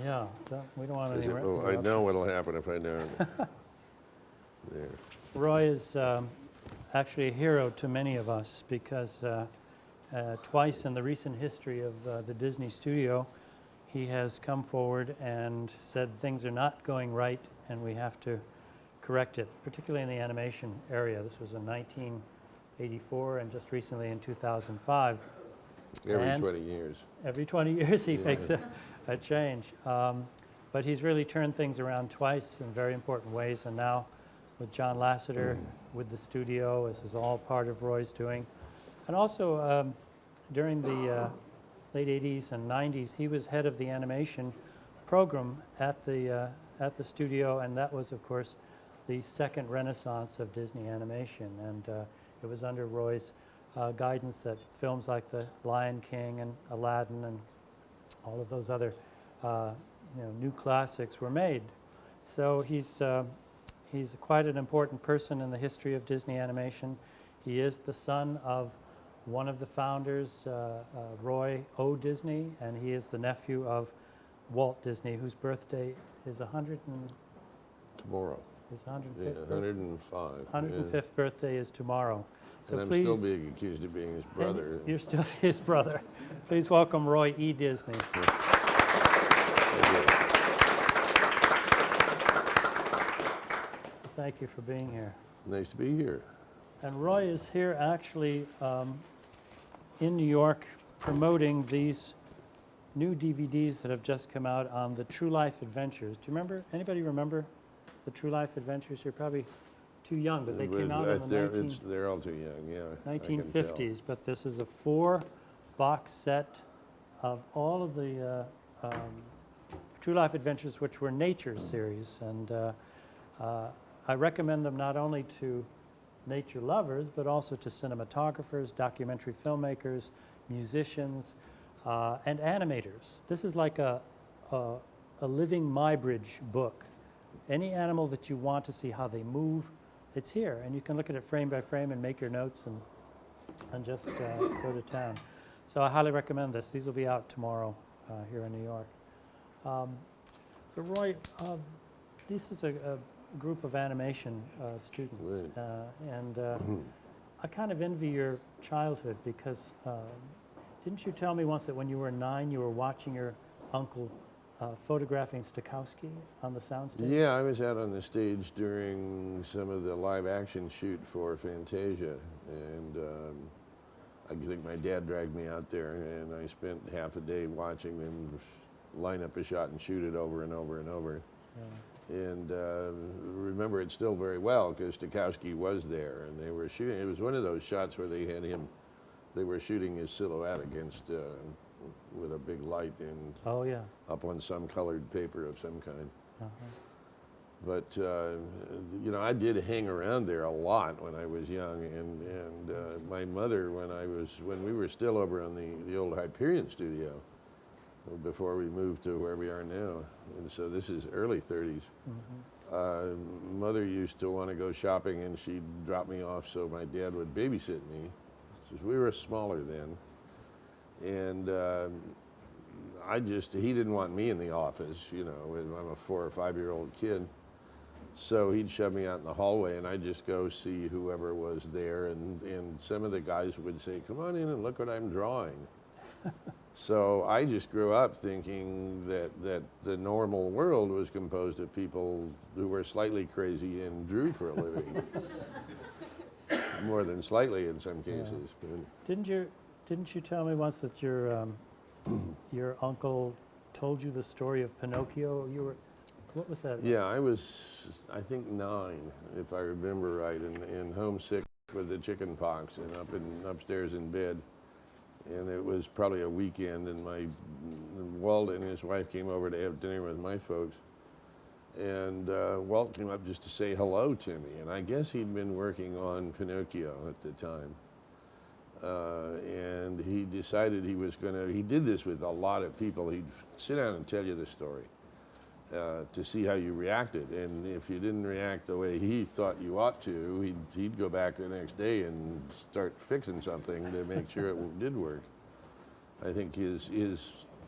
Yeah, we don't want any I know interruptions. what'll happen if I don't. There. Roy is actually a hero to many of us because twice in the recent history of the Disney studio, he has come forward and said things are not going right and we have to correct it, particularly in the animation area. This was in 1984 and just recently in 2005. Every And 20 years. every 20 years he Yeah. makes a change. But he's really turned things around twice in very important ways, and now with John Lasseter, with the studio, this is all part of Roy's doing. And also, during the late 80s and 90s, he was head of the animation program at the studio, and that was, of course, the second renaissance of Disney animation. And it was under Roy's guidance that films like The Lion King and Aladdin and all of those other new classics were made. So he's quite an important person in the history of Disney animation. He is the son of one of the founders, Roy O. Disney, and he is the nephew of Walt Disney, whose birthday is Tomorrow. his 105th, Yeah, 105. 105th birthday is tomorrow. So And I'm please, still being accused of being his brother. You're still his brother. Please welcome Roy E. Disney. Thank you for being here. Nice to be here. And Roy is here actually in New York promoting these new DVDs that have just come out on the True Life Adventures. Do you remember, anybody remember the True Life Adventures? You're probably too young, but they came out in the They're all too young, yeah. 1950s. But this is a 4-box set of all of the True Life Adventures, which were nature series. And I recommend them not only to nature lovers, but also to cinematographers, documentary filmmakers, musicians, and animators. This is like a living Muybridge book. Any animal that you want to see how they move, it's here. And you can look at it frame by frame and make your notes and just go to town. So I highly recommend this. These will be out tomorrow here in New York. So Roy, this is a group of animation students. Right. I kind of envy your childhood because didn't you tell me once that when you were 9, you were watching your uncle photographing Stokowski on the soundstage? Yeah, I was out on the stage during some of the live action shoot for Fantasia, and I think my dad dragged me out there, and I spent half a day watching them line up a shot and shoot it over and over and over. Yeah. And remember it still very well because Stokowski was there, and they were shooting. It was one of those shots where they had him. They were shooting his silhouette against with a big light and up on some colored paper of some kind. But I did hang around there a lot when I was young, and my mother, when we were still over on the old Hyperion studio, before we moved to where we are now, and so this is early 30s. Mother used to want to go shopping, and she'd drop me off so my dad would babysit me. We were smaller then, and he didn't want me in the office, I'm a 4 or 5-year-old kid. So he'd shove me out in the hallway, and I'd just go see whoever was there, and some of the guys would say, "Come on in and look what I'm drawing." So I just grew up thinking that the normal world was composed of people who were slightly crazy and drew for a living. More than slightly in some cases. Yeah. Didn't you tell me once that your uncle told you the story of Pinocchio? What was that? Yeah, I was, I think 9, if I remember right, and homesick with the chicken pox and upstairs in bed. And it was probably a weekend, and Walt and his wife came over to have dinner with my folks. And Walt came up just to say hello to me, and I guess he'd been working on Pinocchio at the time. And he decided he did this with a lot of people. He'd sit down and tell you the story to see how you reacted. And if you didn't react the way he thought you ought to, he'd go back the next day and start fixing something to make sure it did work. I think his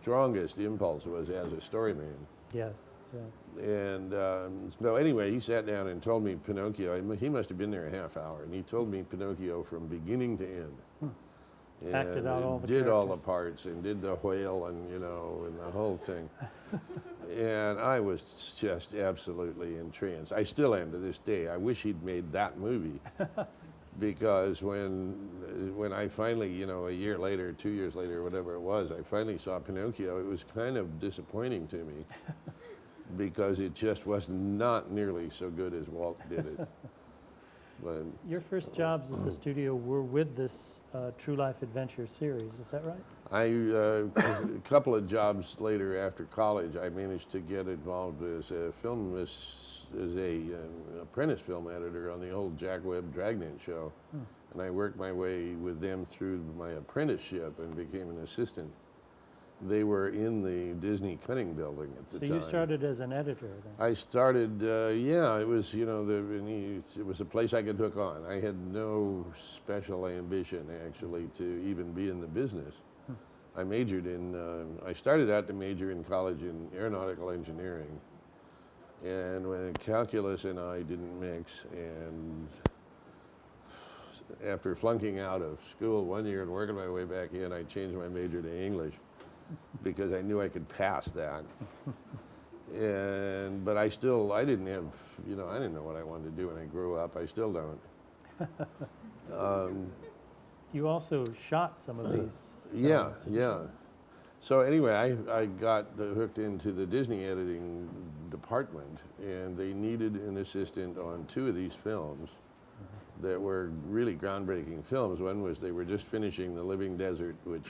strongest impulse was as a story man. Yes. Yeah. And so anyway, he sat down and told me Pinocchio. He must have been there a half hour, and he told me Pinocchio from beginning to end. And Acted out all the did all the characters. parts and did the whale and and the whole thing. And I was just absolutely entranced. I still am to this day. I wish he'd made that movie. Because when I finally, a year later, 2 years later, whatever it was, I finally saw Pinocchio, it was kind of disappointing to me because it just was not nearly so good as Walt did it. But Your first jobs at the studio were with this True Life Adventure series, is that right? a couple of jobs later after college, I managed to get involved as a apprentice film editor on the old Jack Webb Dragnet show. And I worked my way with them through my apprenticeship and became an assistant. They were in the Disney Cutting Building at the So time. you started as an editor then? I started, it was, it was a place I could hook on. I had no special ambition, actually, to even be in the business. I majored I started out to major in college in aeronautical engineering. And when calculus and I didn't mix, and after flunking out of school 1 year and working my way back in, I changed my major to English because I knew I could pass that. But I didn't have, I didn't know what I wanted to do when I grew up. I still don't. You also shot some of these. Yeah, films, didn't you? yeah. So anyway, I got hooked into the Disney editing department, and they needed an assistant on 2 of these films that were really groundbreaking films. One was they were just finishing The Living Desert, which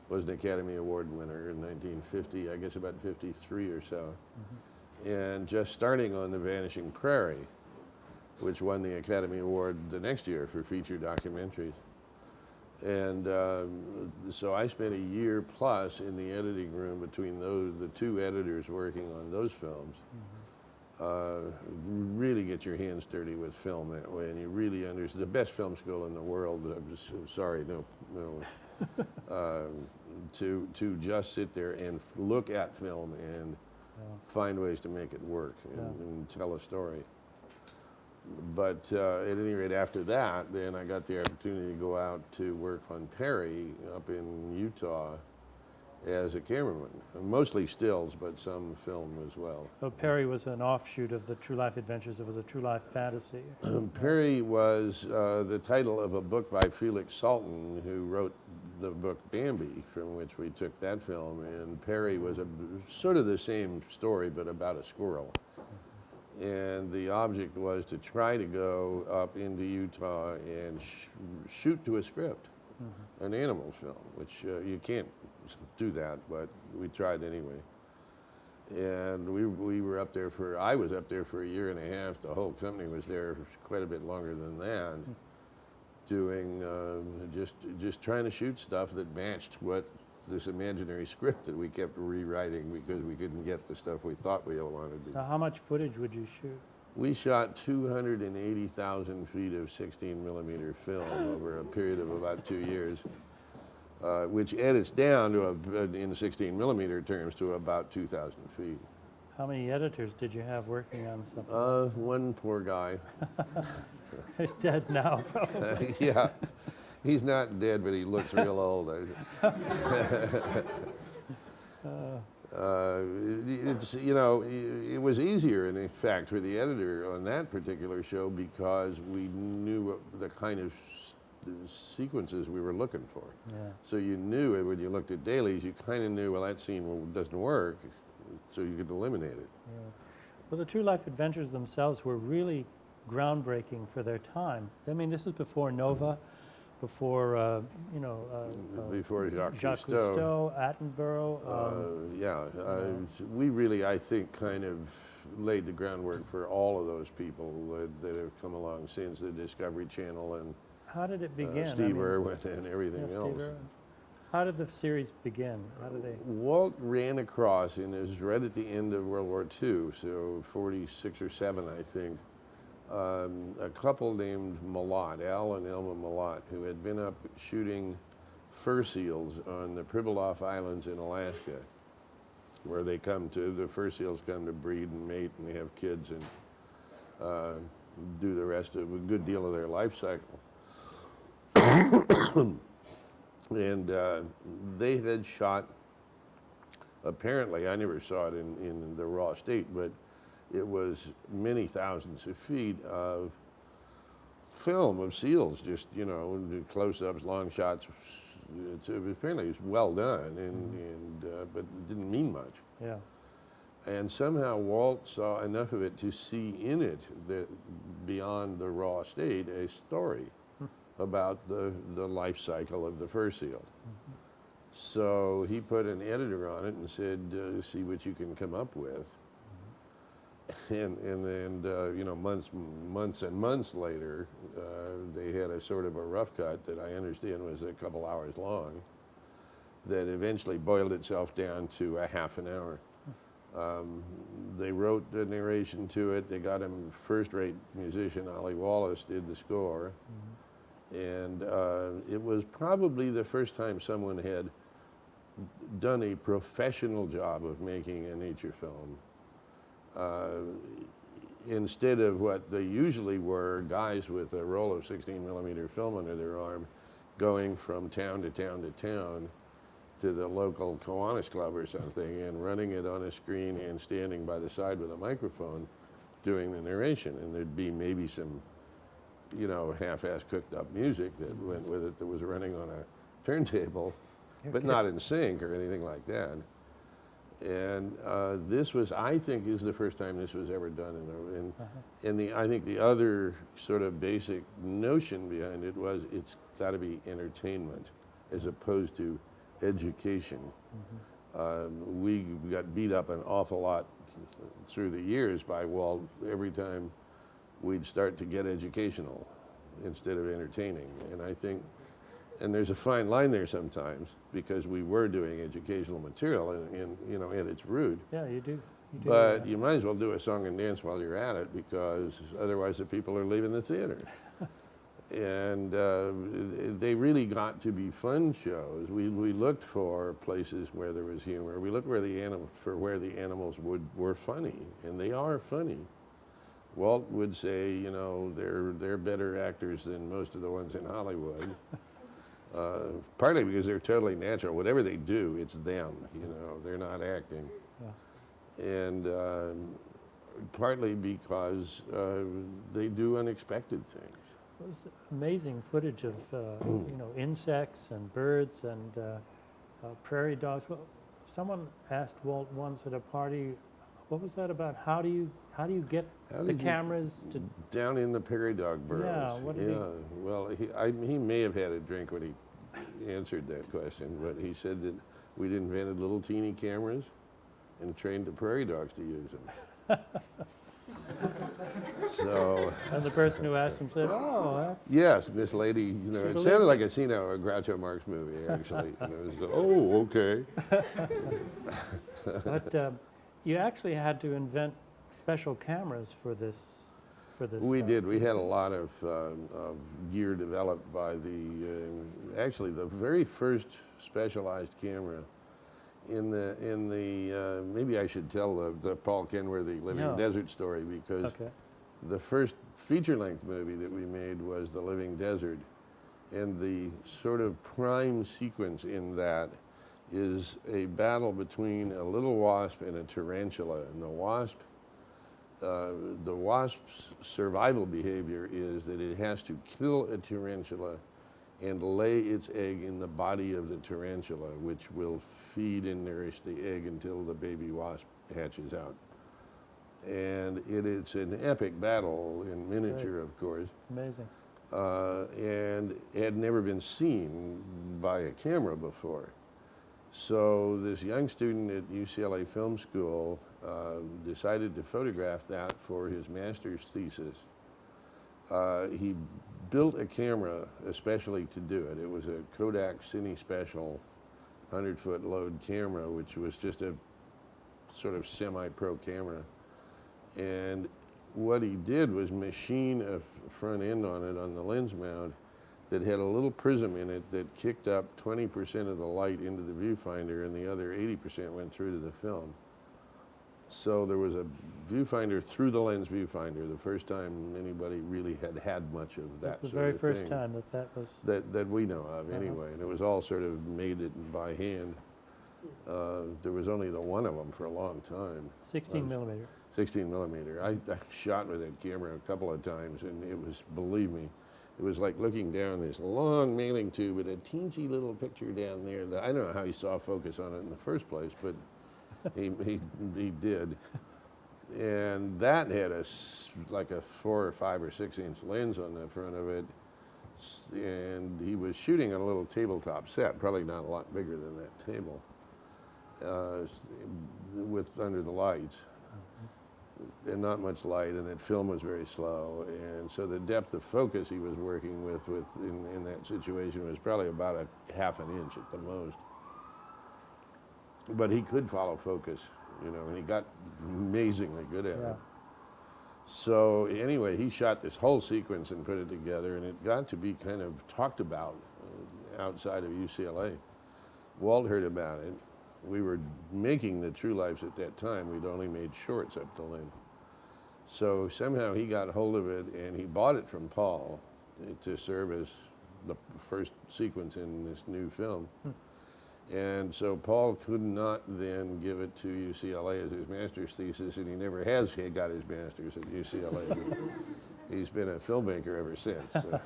was an Academy Award winner in 1950, I guess about 53 or so. And just starting on The Vanishing Prairie, which won the Academy Award the next year for feature documentaries. And so I spent a year plus in the editing room between the 2 editors working on those films. Really get your hands dirty with film that way, and you really understand. The best film school in the world, I'm just sorry, no. To just sit there and look at film and find ways to make it work and tell a story. But at any rate, after that, then I got the opportunity to go out to work on Perry up in Utah as a cameraman, mostly stills, but some film as well. So Perry was an offshoot of the True Life Adventures. It was a True Life fantasy. Perry was the title of a book by Felix Salten, who wrote the book Bambi, from which we took that film. And Perry was sort of the same story, but about a squirrel. And the object was to try to go up into Utah and shoot to a script, an animal film, which you can't do that, but we tried anyway. And we were up there I was up there for a year and a half. The whole company was there for quite a bit longer than that, doing just trying to shoot stuff that matched what this imaginary script that we kept rewriting because we couldn't get the stuff we thought we all wanted to. So how much footage would you shoot? We shot 280,000 feet of 16 millimeter film over a period of about 2 years, which edits down to, in 16 millimeter terms, to about 2,000 feet. How many editors did you have working on something? One poor guy. He's dead now, probably. Yeah. He's not dead, but he looks real old. It was easier, in fact, for the editor on that particular show because we knew what the kind of sequences we were looking for. Yeah. So you knew when you looked at dailies, you kind of knew, well, that scene doesn't work, so you could eliminate it. Yeah. Well, the True Life Adventures themselves were really groundbreaking for their time. I mean, this is before Nova, before, Before Jacques Cousteau, Attenborough. We really, I think, kind of laid the groundwork for all of those people that have come along since, the Discovery Channel and How did it begin? Steve Irwin and everything Steve else. Irwin. How did the series begin? How did they? Walt ran across, and it was right at the end of World War II, so 46 or 7, I think, a couple named Malott, Al and Elma Malott, who had been up shooting fur seals on the Pribilof Islands in Alaska. where they the fur seals come to breed and mate, and they have kids and do the rest of a good deal of their life cycle. And they had shot, apparently, I never saw it in the raw state, but it was many thousands of feet of film of seals, just, you know, close-ups, long shots. Apparently it was well done, but it didn't mean much. Yeah. And somehow Walt saw enough of it to see in it, beyond the raw state, a story about the life cycle of the fur seal. So he put an editor on it and said, see what you can come up with. And you know, months and months later, they had a sort of a rough cut that I understand was a couple hours long that eventually boiled itself down to a half an hour. They wrote the narration to it. They got him first-rate musician, Ollie Wallace, did the score. And it was probably the first time someone had done a professional job of making a nature film. Instead of what they usually were, guys with a roll of 16mm film under their arm going from town to town to town to the local Kiwanis Club or something and running it on a screen and standing by the side with a microphone doing the narration. And there'd be maybe some, you know, half-ass cooked up music that went with it that was running on a turntable, but not in sync or anything like that. And this was, I think, is the first time this was ever done. I think the other sort of basic notion behind it was it's got to be entertainment as opposed to education. We got beat up an awful lot through the years by Walt every time we'd start to get educational instead of entertaining. And I think, and there's a fine line there sometimes because we were doing educational material in you know, at its root. Yeah, you do. But you might as well do a song and dance while you're at it because otherwise the people are leaving the theater. And they really got to be fun shows. We looked for places where there was humor. We looked where the animals were funny, and they are funny. Walt would say, you know, they're better actors than most of the ones in Hollywood. Partly because they're totally natural. Whatever they do, it's them. You know, they're not acting. Yeah. And partly because they do unexpected things. It was amazing footage of you know, insects and birds and prairie dogs. Well, someone asked Walt once at a party, what was that about? How do you get the cameras to down in the prairie dog burrows? Yeah. What did Well, he may have had a drink when he answered that question, but he said that we'd invented little teeny cameras and trained the prairie dogs to use them. So. And the person who asked him said, "Oh, that's." Yes, this lady, you know, it sounded like a scene out of a Groucho Marx movie, actually. And it was, oh, okay. But you actually had to invent special cameras for this. We did. We had a lot of gear developed by actually the very first specialized camera in the maybe I should tell the Paul Kenworthy Living Desert story because the first feature-length movie that we made was The Living Desert, and the sort of prime sequence in that is a battle between a little wasp and a tarantula, and the wasp's survival behavior is that it has to kill a tarantula and lay its egg in the body of the tarantula, which will feed and nourish the egg until the baby wasp hatches out. And it's an epic battle in miniature, of course. Amazing. And had never been seen by a camera before. So this young student at UCLA Film School decided to photograph that for his master's thesis. He built a camera especially to do it. It was a Kodak Cine Special 100-foot load camera, which was just a sort of semi-pro camera. And what he did was machine a front end on it on the lens mount that had a little prism in it that kicked up 20% of the light into the viewfinder, and the other 80% went through to the film. So there was a viewfinder through the lens viewfinder, the first time anybody really had much of that That's the sort very of first thing time that was. that we know of anyway, and it was all sort of made it by hand. There was only the one of them for a long time. 16 millimeter. 16 millimeter. I shot with that camera a couple of times, and it was, believe me, it was like looking down this long mailing tube with a teensy little picture down there that I don't know how he saw focus on it in the first place, but he did. And that had like a 4 or 5 or 6 inch lens on the front of it. And he was shooting on a little tabletop set, probably not a lot bigger than that table, with under the lights. And not much light, and that film was very slow, and so the depth of focus he was working with in that situation was probably about a half an inch at the most. But he could follow focus, you know, and he got amazingly good at it. So anyway, he shot this whole sequence and put it together, and it got to be kind of talked about outside of UCLA. Walt heard about it. We were making the True Lives at that time. We'd only made shorts up till then. So somehow he got hold of it, and he bought it from Paul to serve as the first sequence in this new film. And so Paul could not then give it to UCLA as his master's thesis, and he never has got his master's at UCLA. He's been a filmmaker ever since. So.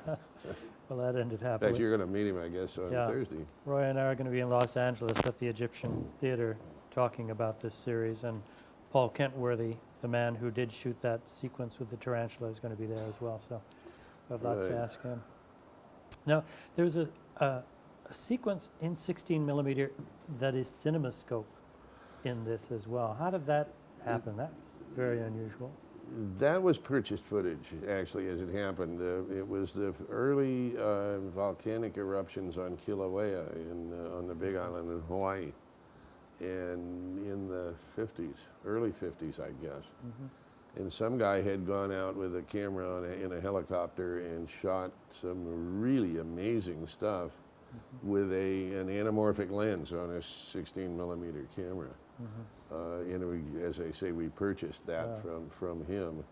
Well, that ended In happily. fact, you're going to meet him, I guess, on Thursday. Roy and I are going to be in Los Angeles at the Egyptian Theater talking about this series, and Paul Kentworthy, the man who did shoot that sequence with the tarantula, is going to be there as well, so I have lots to ask him. Now, there's a sequence in 16 millimeter that is CinemaScope in this as well. How did that happen? That's very unusual. That was purchased footage, actually, as it happened. It was the early volcanic eruptions on Kilauea on the Big Island in Hawaii, and in the 50s, early 50s, I guess. And some guy had gone out with a camera in a helicopter and shot some really amazing stuff with an anamorphic lens on a 16 millimeter camera. And as I say, we purchased that from him.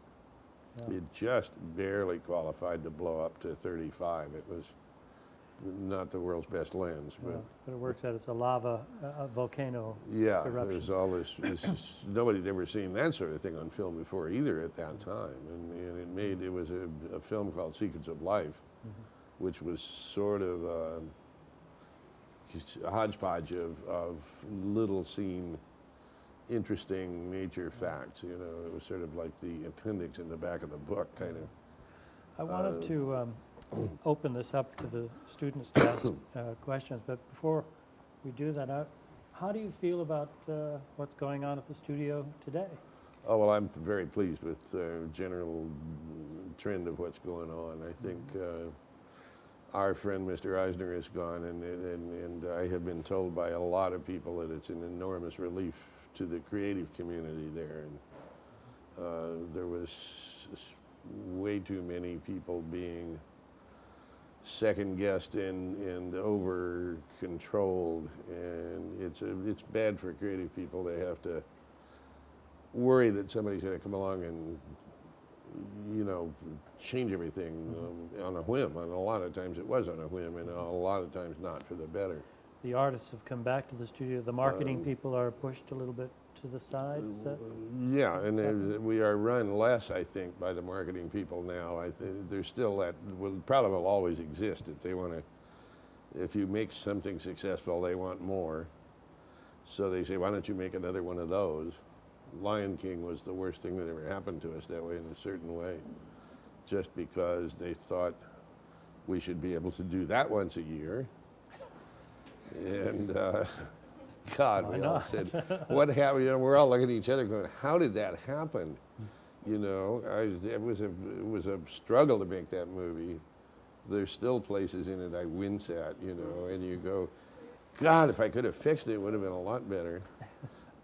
It just barely qualified to blow up to 35. It was not the world's best lens, but it works out. It's a lava volcano eruption. there's all this nobody had ever seen that sort of thing on film before either at that time, and it was a film called Secrets of Life, which was sort of a hodgepodge of little seen interesting nature facts. You know, it was sort of like the appendix in the back of the book, kind of. I wanted to open this up to the students to ask questions, but before we do that, how do you feel about what's going on at the studio today? Oh, well, I'm very pleased with the general trend of what's going on. I think our friend Mr. Eisner is gone, and I have been told by a lot of people that it's an enormous relief to the creative community there. And there was way too many people being second-guessed and over-controlled, and it's bad for creative people to have to worry that somebody's going to come along and, you know, change everything on a whim. And a lot of times it was on a whim, and a lot of times not for the better. The artists have come back to the studio. The marketing people are pushed a little bit to the side. Is that yeah, and we are run less, I think, by the marketing people now. There's still that problem will always exist. If they want to, if you make something successful, they want more. So they say, why don't you make another one of those? Lion King was the worst thing that ever happened to us that way, in a certain way, just because they thought we should be able to do that once a year. And God, we all said, what happened? You know, we're all looking at each other going, how did that happen? You know, it was a struggle to make that movie. There's still places in it I wince at, you know, and you go, God, if I could have fixed it, it would have been a lot better.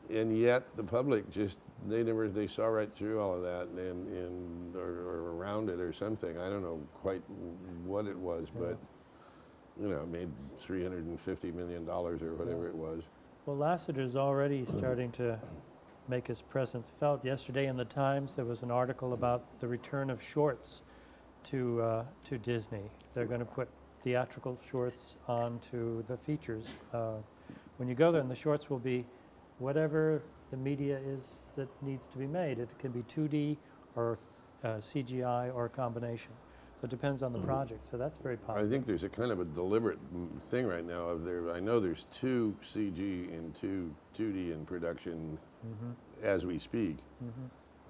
And yet the public just, they saw right through all of that or around it or something. I don't know quite what it was, but you know, made $350 million or whatever it was. Well, Lasseter's already starting to make his presence felt. Yesterday in the Times, there was an article about the return of shorts to Disney. They're going to put theatrical shorts onto the features. When you go there, and the shorts will be whatever the media is that needs to be made. It can be 2D or CGI or a combination. So it depends on the project. So that's very positive. I think there's a kind of a deliberate thing right now of there. I know there's 2 CG and 2D in production as we speak.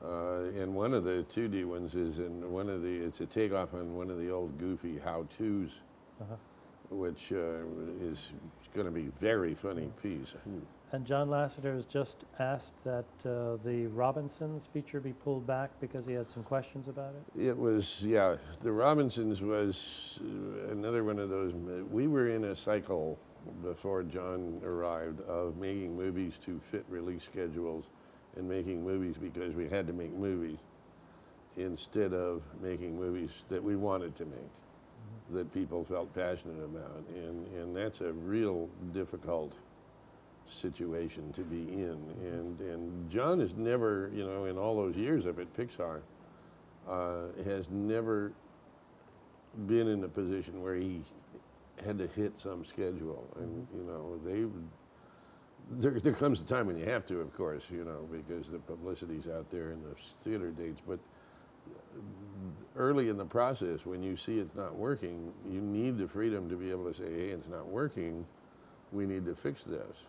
And one of the 2D ones is it's a takeoff on one of the old goofy how-tos, which is going to be very funny piece. And John Lasseter has just asked that the Robinsons feature be pulled back because he had some questions about it. It was, yeah, the Robinsons was another one of those. We were in a cycle before John arrived of making movies to fit release schedules and making movies because we had to make movies instead of making movies that we wanted to make, that people felt passionate about. And that's a real difficult situation to be in. And John has never, you know, in all those years up at Pixar, has never been in a position where he had to hit some schedule. And, you know, there comes a time when you have to, of course, you know, because the publicity's out there and the theater dates. But early in the process, when you see it's not working, you need the freedom to be able to say, hey, it's not working. We need to fix this.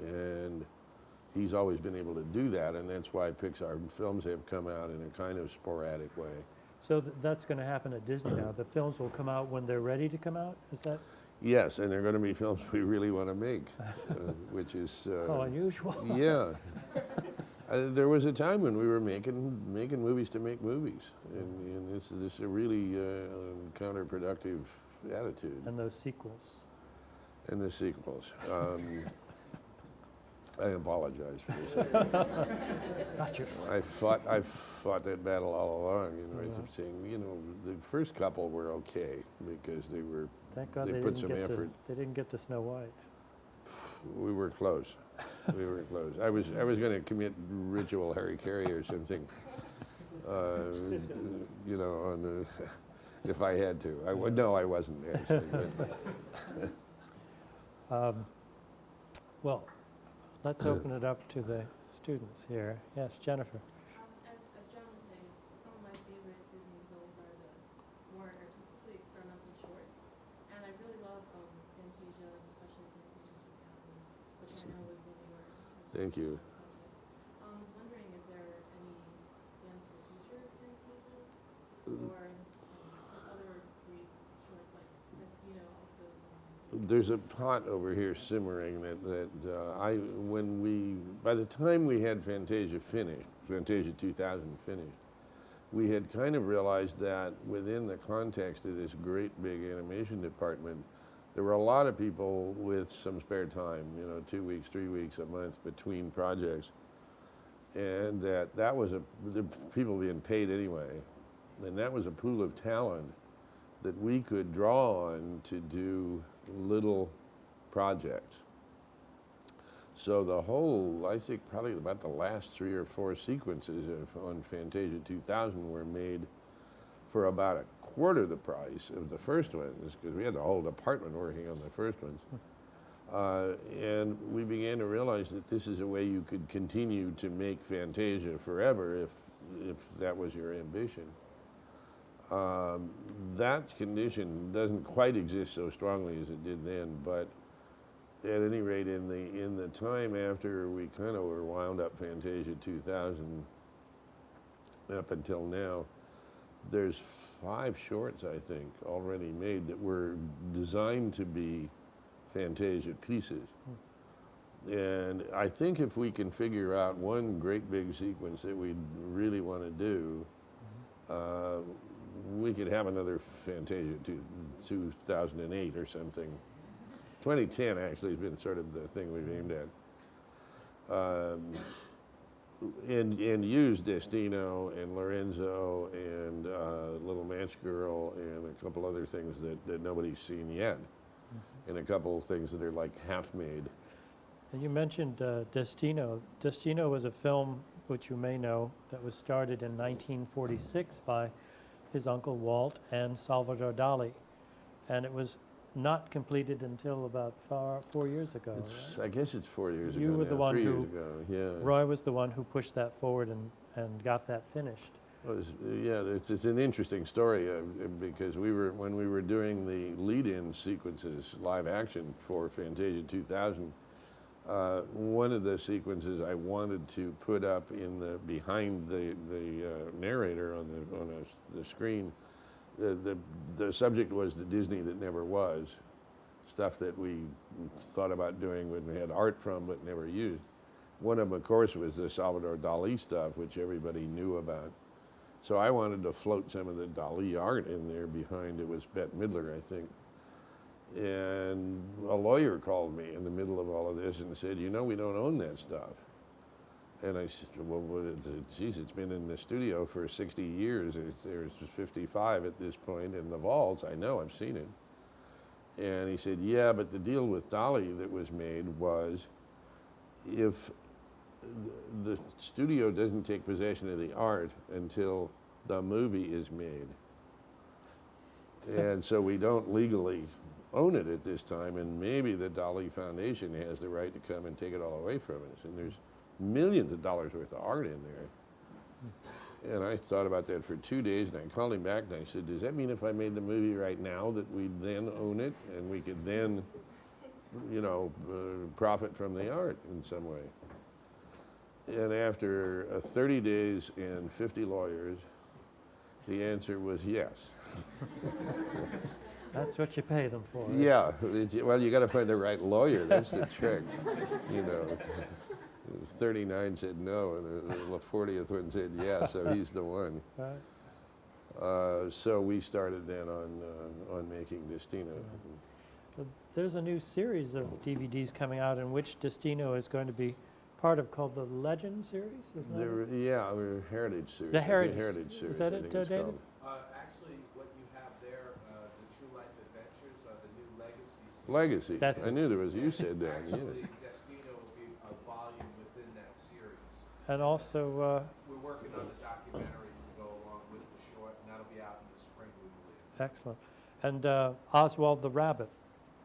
And he's always been able to do that, and that's why Pixar films have come out in a kind of sporadic way. So that's going to happen at Disney now. The films will come out when they're ready to come out? Is that? Yes, and they're going to be films we really want to make, which is... oh, unusual. Yeah. There was a time when we were making movies to make movies, and this is a really counterproductive attitude. And those sequels. And the sequels. I apologize for this. It's not your fault. I've fought that battle all along. You know, I keep saying, you know, the first couple were okay because they were. Thank God they put some effort. They didn't get to Snow White. We were close. We were close. I was going to commit ritual Harry Carey or something. You know, on the, if I had to. No, I wasn't actually. Well, let's open it up to the students here. Yes, Jennifer. As John was saying, some of my favorite Disney films are the more artistically experimental shorts. And I really love Fantasia, especially Fantasia 2000, which I know was one of your Thank you. projects. I was wondering, is there any plans for future Fantasias? Or other great shorts like Destino also is one of my favorites. There's a pot over here simmering by the time we had Fantasia finished, Fantasia 2000 finished, we had kind of realized that within the context of this great big animation department, there were a lot of people with some spare time, you know, 2 weeks, 3 weeks, a month between projects, and that was the people being paid anyway, and that was a pool of talent that we could draw on to do little projects. So the whole, I think probably about the last 3 or 4 sequences on Fantasia 2000 were made for about a quarter the price of the first ones, because we had the whole department working on the first ones. And we began to realize that this is a way you could continue to make Fantasia forever if that was your ambition. That condition doesn't quite exist so strongly as it did then, but at any rate, in the time after we kind of were wound up Fantasia 2000 up until now, there's 5 shorts, I think, already made that were designed to be Fantasia pieces. And I think if we can figure out one great big sequence that we really want to do, we could have another Fantasia 2008 or something. 2010 actually has been sort of the thing we've aimed at. And use Destino and Lorenzo and Little Match Girl and a couple other things that nobody's seen yet. and a couple of things that are like half-made. And you mentioned Destino. Destino was a film, which you may know, that was started in 1946 by his uncle Walt and Salvador Dali. And it was not completed until about 4 years ago. Right? I guess it's 4 years ago You were now, the one 3 years who- ago, yeah. Roy was the one who pushed that forward and got that finished. It's an interesting story because when we were doing the lead-in sequences, live action for Fantasia 2000, one of the sequences I wanted to put up behind the narrator on the screen. The subject was the Disney that never was, stuff that we thought about doing when we had art from but never used. One of them, of course, was the Salvador Dali stuff, which everybody knew about. So I wanted to float some of the Dali art in there behind. It was Bette Midler, I think. And a lawyer called me in the middle of all of this and said, you know, we don't own that stuff. And I said, well, geez, it's been in the studio for 60 years. There's 55 at this point in the vaults. I know, I've seen it. And he said, yeah, but the deal with Dali that was made was if the studio doesn't take possession of the art until the movie is made. And so we don't legally own it at this time, and maybe the Dali Foundation has the right to come and take it all away from us. And there's millions of dollars worth of art in there. And I thought about that for 2 days, and I called him back and I said, does that mean if I made the movie right now that we'd then own it and we could then, you know, profit from the art in some way? And after 30 days and 50 lawyers, the answer was yes. That's what you pay them for. Right? Yeah, well, you got to find the right lawyer. That's the trick, you know. 39 said no, and the 40th one said yes, so he's the one. Right. So we started then on making Destino. But there's a new series of DVDs coming out in which Destino is going to be part of, called the Legend series, isn't that it? Yeah, we're Heritage series. The I think Heritage. series. Is that I it, think it's David? called. Actually, what you have there, the True Life Adventures, the new Legacy series. Legacy. That's I it. knew there was. You said that. Yeah. Actually, Destino will be a volume within that series. And also, We're working on a documentary to go along with the short, and that'll be out in the spring, we believe. excellent. And Oswald the Rabbit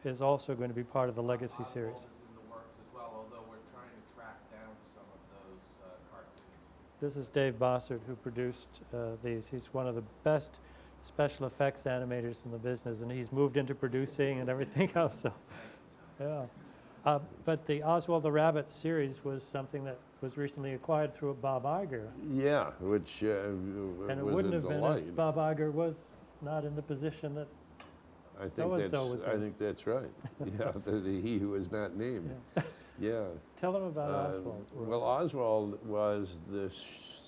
is also going to be part of the Legacy Oswald series. is in the works as well, although we're trying to track down some of those cartoons. This is Dave Bossert who produced these. He's one of the best special effects animators in the business, and he's moved into producing and everything else. So, yeah. But the Oswald the Rabbit series was something that was recently acquired through Bob Iger. Yeah, which And it was wouldn't a have been delight. if Bob Iger was not in the position that, I think so-and-so was I in. think that's right. Yeah, the he who was not named. Yeah. tell him about Oswald. Well, Oswald was the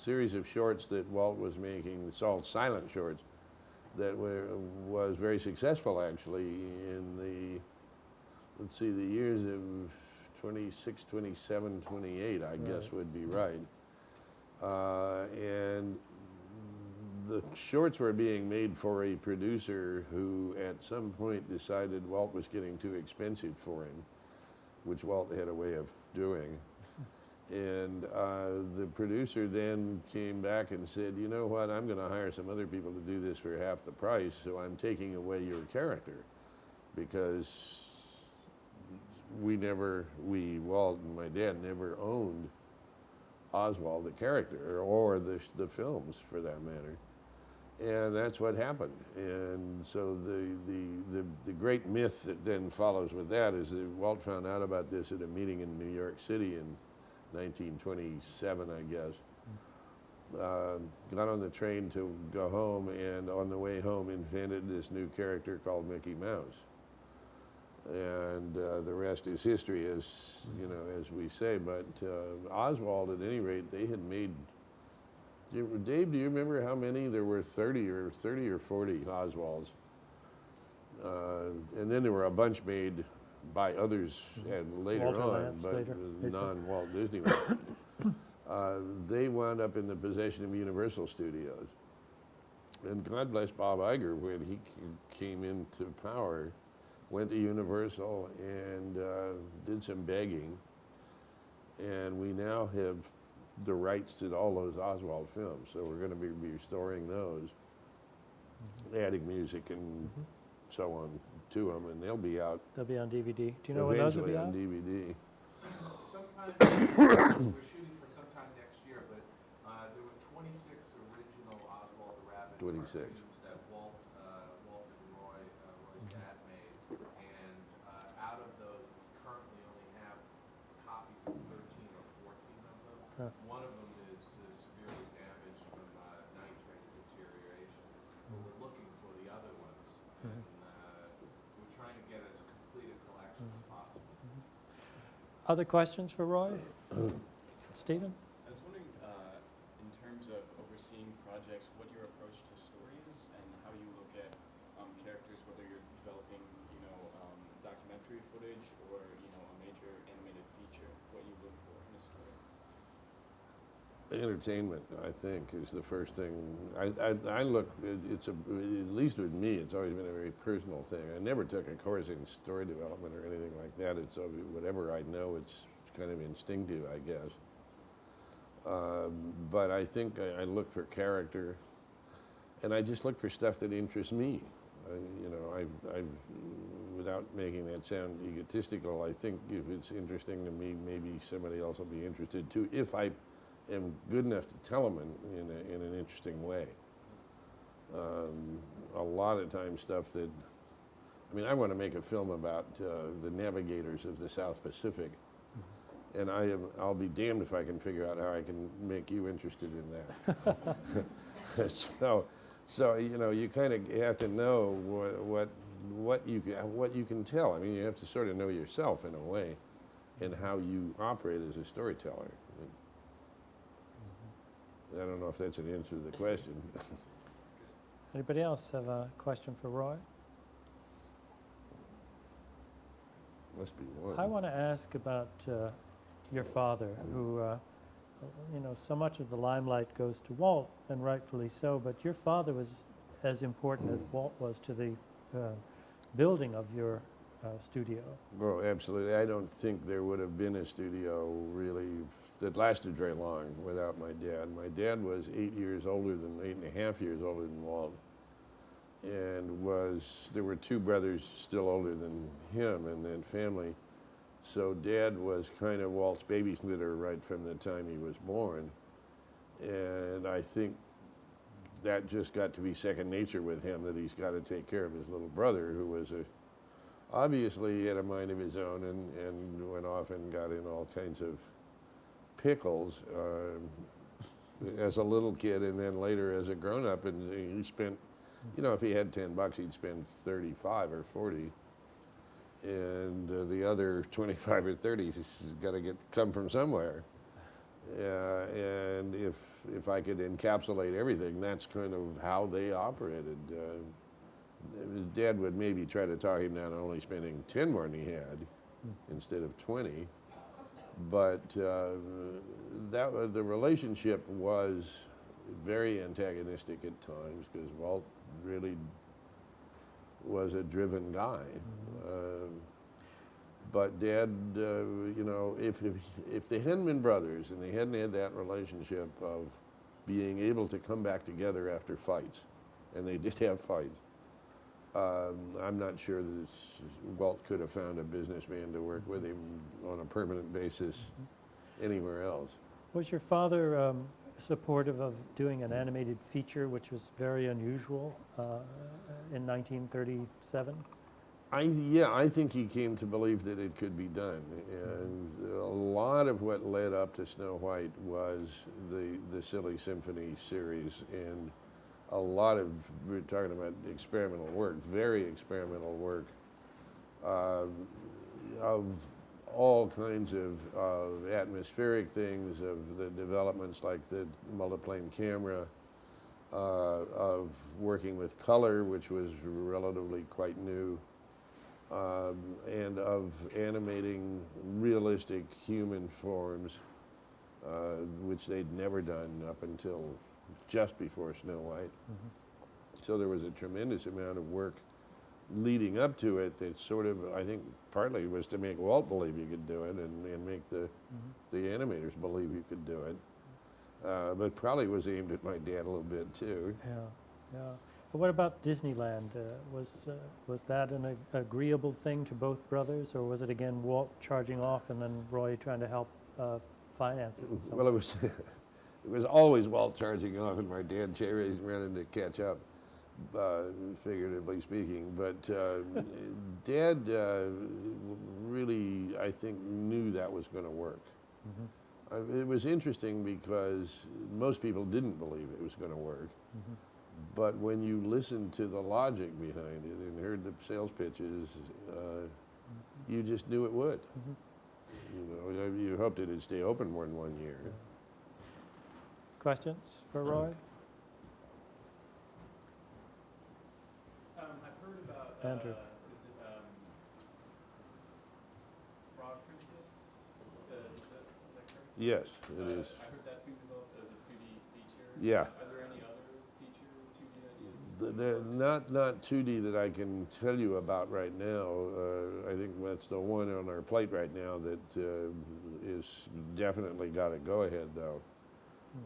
series of shorts that Walt was making. It's all silent shorts that was very successful actually in the, let's see, the years of 26, 27, 28, I guess would be right. And the shorts were being made for a producer who at some point decided Walt was getting too expensive for him, which Walt had a way of doing. And the producer then came back and said, you know what, I'm going to hire some other people to do this for half the price, so I'm taking away your character. Because Walt and my dad never owned Oswald, the character, or the films for that matter. And that's what happened. And so the great myth that then follows with that is that Walt found out about this at a meeting in New York City in 1927, I guess. Got on the train to go home, and on the way home invented this new character called Mickey Mouse. And the rest is history, as you know, as we say. But Oswald, at any rate, they had made. Dave, do you remember how many there were? 30 or 40 Oswalds, and then there were a bunch made by others and later Walter on, Lantz but later. non-Walt Disney. They wound up in the possession of Universal Studios. And God bless Bob Iger, when he came into power, went to Universal and did some begging, and we now have the rights to all those Oswald films, so we're going to be restoring those, adding music and so on to them, and they'll be out They'll be on DVD. Do you know when those will eventually be on out? DVD. Sometime, we're shooting for sometime next year, but there were 26 original Oswald the Rabbit 26. cartoons that Walt and Roy's dad made, and out of those, we currently only have copies of 13 or 14 of them. Huh. One of them is severely damaged from nitrate deterioration, but we're looking for the other ones, and we're trying to get as complete a collection as possible. Other questions for Roy? Stephen? I was wondering, in terms of overseeing projects, what your approach to story is and how you look at characters, whether you're developing, documentary footage or, a major animated feature, what you look for in a story. Entertainment, I think, is the first thing. I look, it's at least with me, it's always been a very personal thing. I never took a course in story development or anything like that. It's whatever I know, it's kind of instinctive, I guess. But I think I look for character, and I just look for stuff that interests me. Without making that sound egotistical, I think if it's interesting to me, maybe somebody else will be interested too, if I am good enough to tell them in an interesting way. A lot of times stuff that, I want to make a film about the navigators of the South Pacific, and I'll be damned if I can figure out how I can make you interested in that. So you kind of have to know what you can tell. You have to sort of know yourself in a way, and how you operate as a storyteller. I don't know if that's an answer to the question. Anybody else have a question for Roy? Must be one. I want to ask about your father, who, so much of the limelight goes to Walt, and rightfully so, but your father was as important as Walt was to the building of your studio. Oh, absolutely. I don't think there would have been a studio really that lasted very long without my dad. My dad was 8 years older than, 8.5 years older than Walt, and there were two brothers still older than him in that family. So Dad was kind of Walt's babysitter right from the time he was born, and I think that just got to be second nature with him, that he's got to take care of his little brother, who was obviously had a mind of his own and went off and got in all kinds of pickles as a little kid, and then later as a grown-up, and he spent, if he had $10, he'd spend 35 or 40, and the other 25 or 30 has got to come from somewhere. And if I could encapsulate everything, that's kind of how they operated. His dad would maybe try to talk him down to only spending 10 more than he had instead of 20. But the relationship was very antagonistic at times, because Walt really was a driven guy. But Dad, if they hadn't been brothers and they hadn't had that relationship of being able to come back together after fights, and they did have fights, I'm not sure that Walt could have found a businessman to work with him on a permanent basis anywhere else. Was your father supportive of doing an animated feature, which was very unusual in 1937? I think he came to believe that it could be done, and a lot of what led up to Snow White was the Silly Symphony series, and a lot of, we're talking about experimental work, very experimental work, of all kinds of atmospheric things, of the developments like the multiplane camera, of working with color, which was relatively quite new, and of animating realistic human forms, which they'd never done up until just before Snow White. So there was a tremendous amount of work leading up to it, it sort of, I think, partly was to make Walt believe you could do it and make the animators believe you could do it. But probably was aimed at my dad a little bit too. Yeah, yeah. But what about Disneyland? Was that an agreeable thing to both brothers, or was it again Walt charging off and then Roy trying to help finance it? In some Well, it was it was always Walt charging off and my dad running to catch up, figuratively speaking. But Dad really, I think, knew that was going to work. It was interesting because most people didn't believe it was going to work. But when you listened to the logic behind it and heard the sales pitches, you just knew it would. You know, you hoped it'd stay open more than 1 year. Questions for Roy? I've heard about, Andrew. is it Frog Princess? Is that correct? Yes, it is. I heard that's being developed as a 2D feature. Yeah. Are there any other feature 2D ideas? They're not 2D that I can tell you about right now. I think that's the one on our plate right now that is definitely got a go-ahead, though.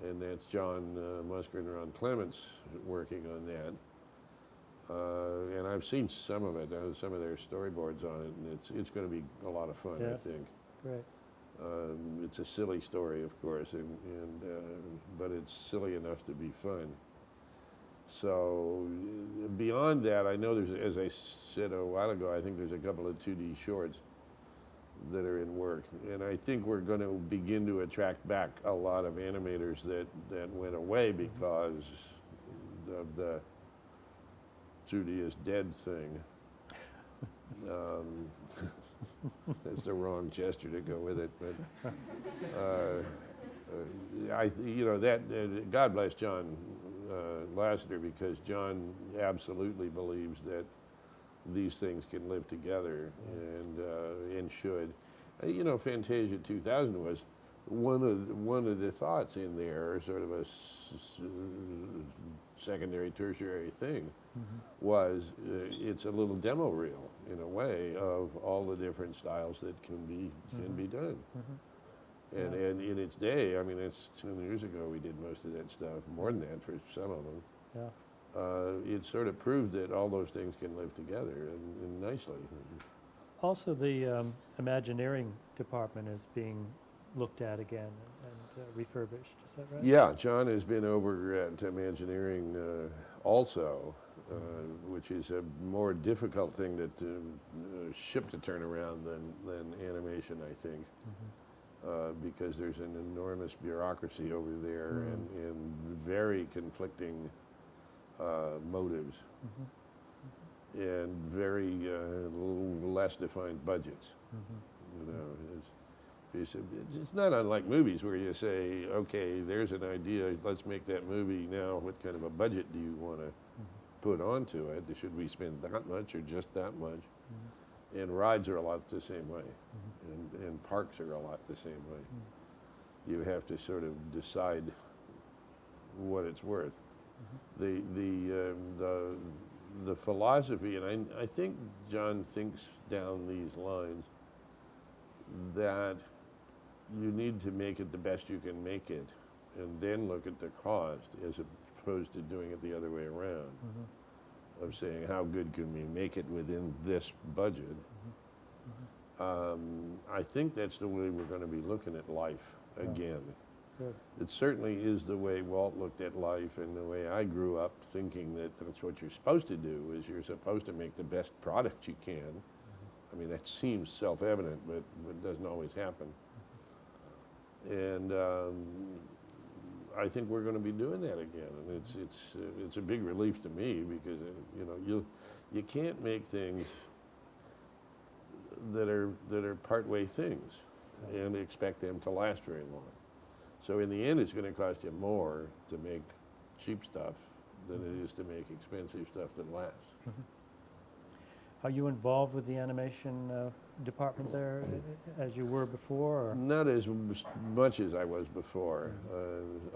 And that's John Musker and Ron Clements working on that. And I've seen some of it, some of their storyboards on it, and it's going to be a lot of fun, Yeah. I think. Great. It's a silly story, of course, but it's silly enough to be fun. So beyond that, I know there's, as I said a while ago, I think there's a couple of 2D shorts that are in work. And I think we're going to begin to attract back a lot of animators that went away because of the 2D is dead thing. That's the wrong gesture to go with it, but God bless John Lasseter, because John absolutely believes that these things can live together and should. Fantasia 2000 was one of the thoughts in there, sort of a secondary, tertiary thing, was it's a little demo reel in a way of all the different styles that can be done. And in its day, I mean, it's 10 years ago we did most of that stuff, more than that for some of them. Yeah. It sort of proved that all those things can live together and nicely. Also, the Imagineering department is being looked at again and refurbished. Is that right? Yeah, John has been over at Imagineering also, which is a more difficult thing to ship to turn around than animation, I think. Because there's an enormous bureaucracy over there and very conflicting motives and very less defined budgets. It's not unlike movies where you say, okay, there's an idea, let's make that movie now. What kind of a budget do you want to put onto it? Should we spend that much or just that much? And rides are a lot the same way, and parks are a lot the same way. You have to sort of decide what it's worth. The philosophy, and I think John thinks down these lines, that you need to make it the best you can make it, and then look at the cost, as opposed to doing it the other way around. Of saying, how good can we make it within this budget? I think that's the way we're going to be looking at life again. Good. It certainly is the way Walt looked at life, and the way I grew up thinking that that's what you're supposed to do, is you're supposed to make the best product you can. I mean, that seems self-evident, but it doesn't always happen. And I think we're going to be doing that again, and it's a big relief to me, because you can't make things that are partway things and expect them to last very long. So in the end, it's going to cost you more to make cheap stuff than it is to make expensive stuff that lasts. Are you involved with the animation department there as you were before? Or? Not as much as I was before.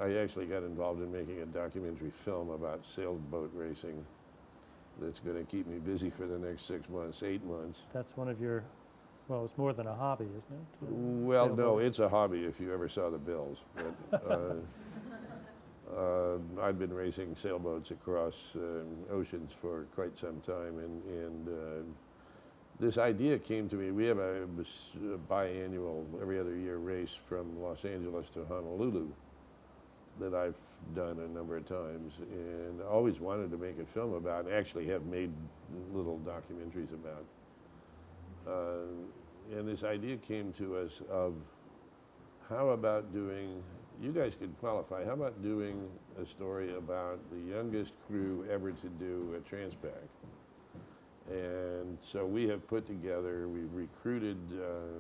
I actually got involved in making a documentary film about sailboat racing that's going to keep me busy for the next 6 months, 8 months. That's one of your, well, it's more than a hobby, isn't it? Well, no, Sailboat. it's a hobby if you ever saw the bills. But, I've been racing sailboats across oceans for quite some time, and this idea came to me. We have a biannual, every other year race from Los Angeles to Honolulu that I've done a number of times, and always wanted to make a film about, and actually have made little documentaries about. And this idea came to us of how about doing, you guys could qualify, how about doing a story about the youngest crew ever to do a Transpac? And so we have put together, we've recruited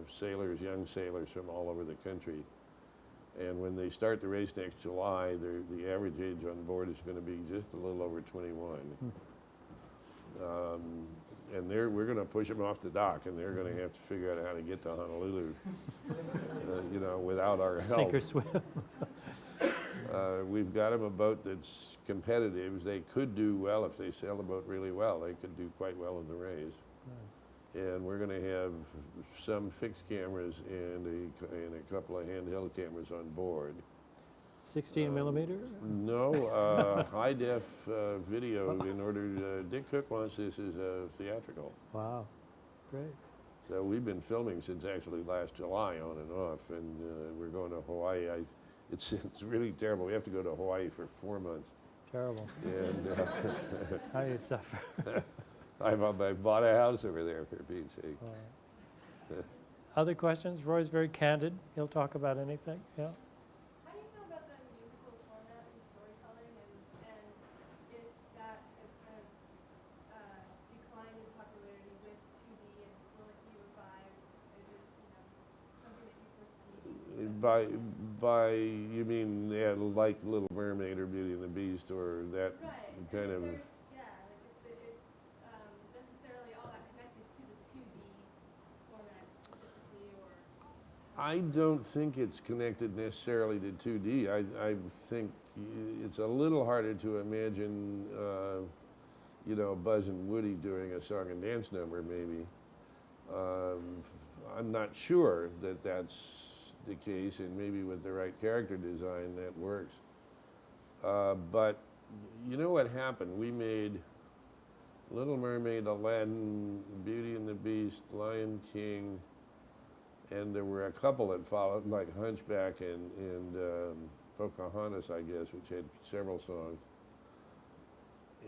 sailors, young sailors from all over the country. And when they start the race next July, the average age on board is going to be just a little over 21. And we're going to push them off the dock, and they're going to have to figure out how to get to Honolulu, you know, without our help. Sink or swim. We've got them a boat that's competitive. They could do well if they sail the boat really well. They could do quite well in the race. And we're going to have some fixed cameras and a couple of handheld cameras on board. 16 millimeter? No, high def video in order to, Dick Cook wants this as a theatrical. Wow, great. So we've been filming since actually last July on and off, and we're going to Hawaii. It's really terrible. We have to go to Hawaii for 4 months. Terrible. And How do you suffer? I bought a house over there, for Pete's sake. Other questions? Roy's very candid. He'll talk about anything. Yeah. How do you feel about the musical format in storytelling, and if that has kind of declined in popularity with 2D, and will it be revived? Is it, something that you foresee? You mean like Little Mermaid or Beauty and the Beast or that Right. kind of? Yeah, like if it's necessarily all that connected to the 2D format specifically, or? I don't think it's connected necessarily to 2D. I think it's a little harder to imagine, Buzz and Woody doing a song and dance number, maybe. I'm not sure that that's the case, and maybe with the right character design that works. But you know what happened? We made Little Mermaid, Aladdin, Beauty and the Beast, Lion King, and there were a couple that followed, like Hunchback and Pocahontas, I guess, which had several songs.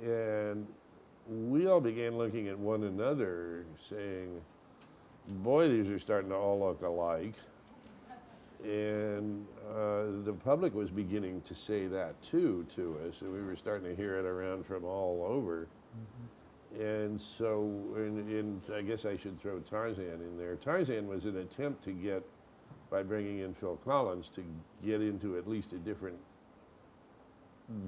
And we all began looking at one another saying, boy, these are starting to all look alike. And the public was beginning to say that too to us, and we were starting to hear it around from all over. And so, and I guess I should throw Tarzan in there. Tarzan was an attempt to get, by bringing in Phil Collins, to get into at least a different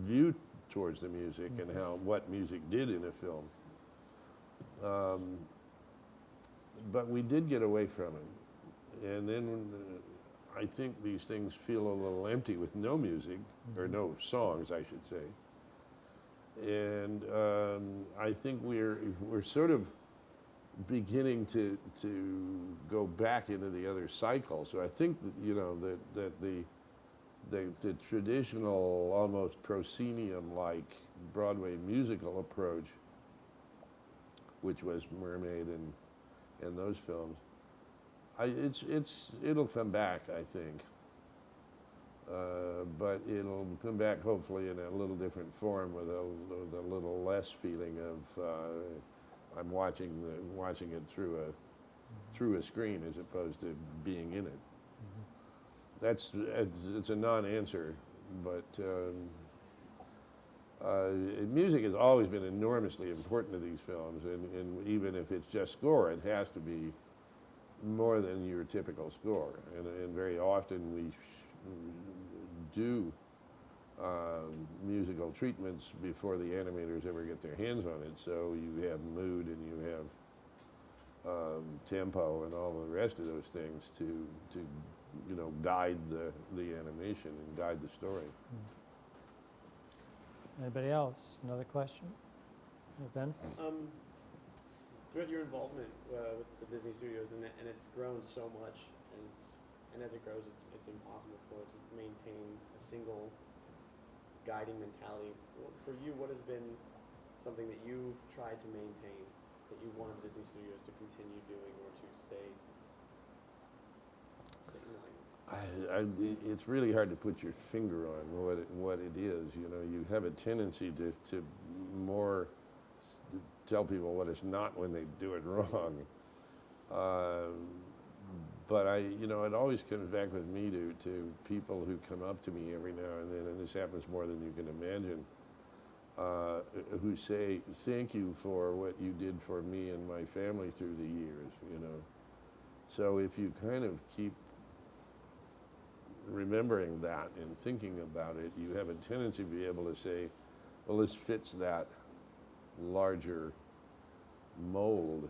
view towards the music and what music did in a film. But we did get away from it. And then I think these things feel a little empty with no music, or no songs, I should say. And I think we're sort of beginning to go back into the other cycle. So I think that, the traditional, almost proscenium-like Broadway musical approach, which was Mermaid and those films, it'll come back, I think. But it'll come back hopefully in a little different form with a little less feeling of I'm watching it through a screen as opposed to being in it. It's a non-answer, but music has always been enormously important to these films, and even if it's just score, it has to be more than your typical score. And very often we do musical treatments before the animators ever get their hands on it. So you have mood and you have tempo and all the rest of those things to guide the animation and guide the story. Anybody else? Another question? Ben? Throughout your involvement with the Disney Studios, and it's grown so much, and as it grows, it's impossible for it to maintain a single guiding mentality. For you, what has been something that you've tried to maintain, that you wanted Disney Studios to continue doing or to stay in line? It's really hard to put your finger on what it is. You know, you have a tendency to more tell people what it's not when they do it wrong. But it always comes back with me to people who come up to me every now and then, and this happens more than you can imagine, who say, thank you for what you did for me and my family through the years, you know. So if you kind of keep remembering that and thinking about it, you have a tendency to be able to say, well, this fits that larger mold.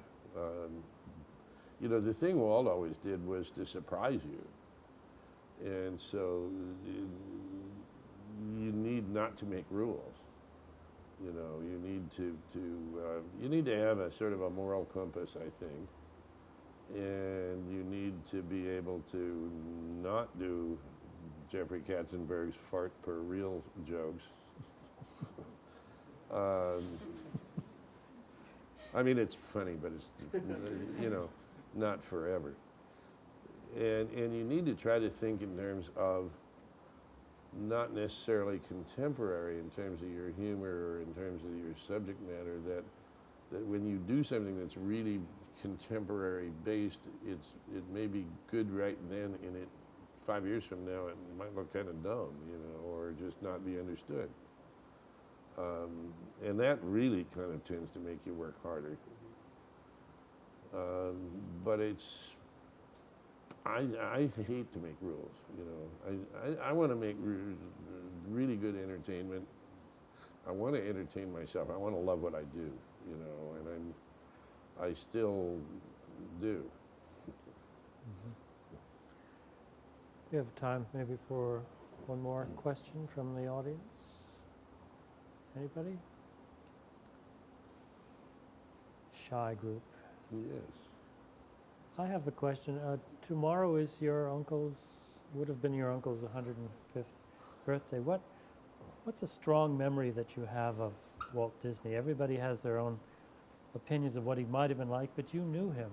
The thing Walt always did was to surprise you. And so you need not to make rules. You know, you need to have a sort of a moral compass, I think. And you need to be able to not do Jeffrey Katzenberg's fart per reel jokes. I mean, it's funny, but it's, not forever. And you need to try to think in terms of not necessarily contemporary in terms of your humor or in terms of your subject matter, that when you do something that's really contemporary based, it may be good right then, and 5 years from now it might look kind of dumb, or just not be understood. And that really kind of tends to make you work harder. But I hate to make rules, I want to make really good entertainment. I want to entertain myself. I want to love what I do, and I still do. We have time maybe for one more question from the audience. Anybody? Shy group. Yes. I have a question. Tomorrow is would have been your uncle's 105th birthday. What's a strong memory that you have of Walt Disney? Everybody has their own opinions of what he might have been like, but you knew him.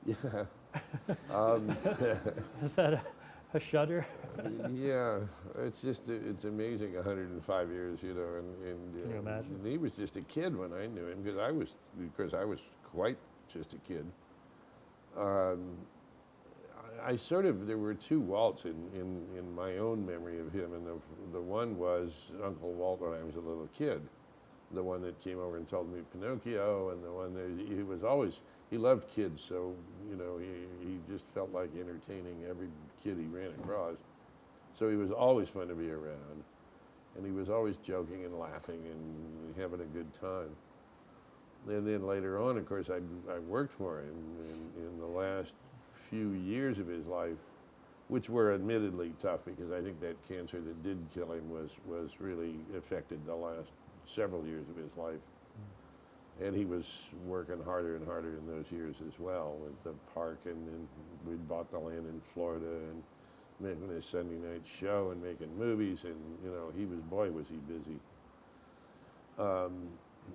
Yeah. Is that a shudder? Yeah, it's amazing, 105 years, and Can you imagine? And he was just a kid when I knew him, because I was quite just a kid. There were two Walts in my own memory of him, and the one was Uncle Walt when I was a little kid, the one that came over and told me Pinocchio, and the one that he loved kids, so he just felt like entertaining every kid he ran across. So he was always fun to be around, and he was always joking and laughing and having a good time. And then later on, of course, I worked for him in the last few years of his life, which were admittedly tough, because I think that cancer that did kill him was really affected the last several years of his life. And he was working harder and harder in those years as well with the park, and then we'd bought the land in Florida and making a Sunday night show and making movies, and was he busy.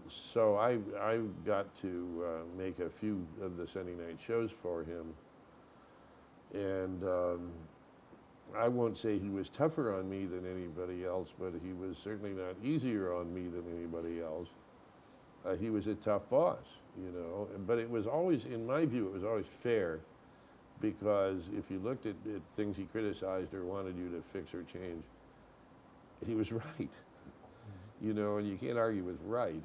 So I got to make a few of the Sunday night shows for him, and I won't say he was tougher on me than anybody else, but he was certainly not easier on me than anybody else. He was a tough boss, but it was always, in my view, it was always fair, because if you looked at things he criticized or wanted you to fix or change, he was right, and you can't argue with right.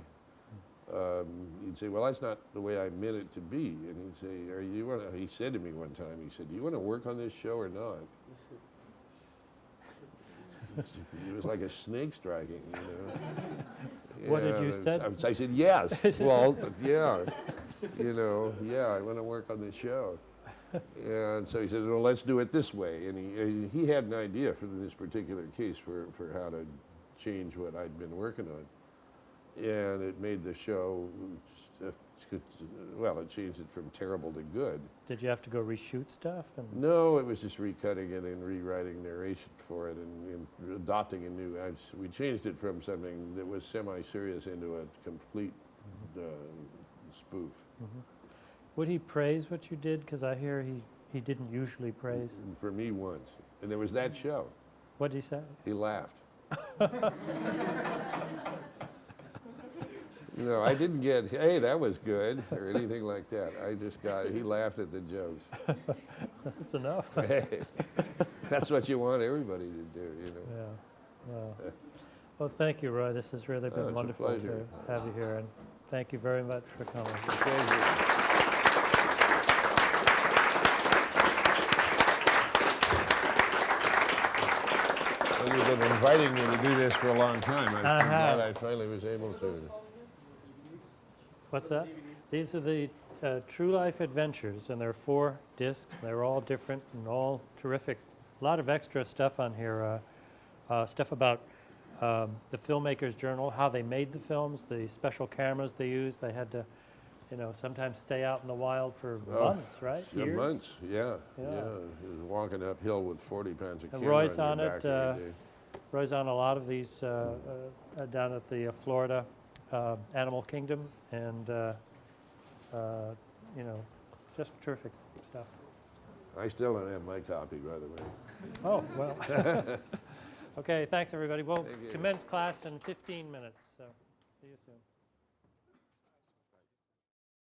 He'd say, well, that's not the way I meant it to be. And he'd say, he said to me one time, he said, do you want to work on this show or not? It was like a snake striking, What did you say? I said, yes, Walt, yeah, I want to work on this show. And so he said, well, let's do it this way. And he had an idea for this particular case for how to change what I'd been working on. and it made the show, well, it changed it from terrible to good. Did you have to go reshoot stuff? And No, it was just recutting it and rewriting narration for it and adopting a new. We changed it from something that was semi-serious into a complete spoof. would he praise what you did? Because I hear he didn't usually praise. For me, once, and there was that show. What did he say? He laughed. No, I didn't get, hey, that was good, or anything like that. I just got, he laughed at the jokes. That's enough. Hey, that's what you want everybody to do, you know. Yeah. Well, well, thank you, Roy. This has really Oh, been it's a wonderful pleasure. to have you here, and thank you very much for coming. Well, you've been inviting me to do this for a long time. I'm I have. glad I finally was able to. What's that? These are the True Life Adventures, and there are 4 discs. They're all different and all terrific. A lot of extra stuff on here. Stuff about the filmmaker's journal, how they made the films, the special cameras they used. They had to, sometimes stay out in the wild for months, right? Yeah, Years? months, yeah. Yeah. He was walking uphill with 40 pounds of And camera Roy's on on your it, back every day. Roy's on a lot of these down at the Florida Animal Kingdom, and just terrific stuff. I still don't have my copy, by the way. Oh, well. Okay, thanks, everybody. We'll Thank you. commence class in 15 minutes. So.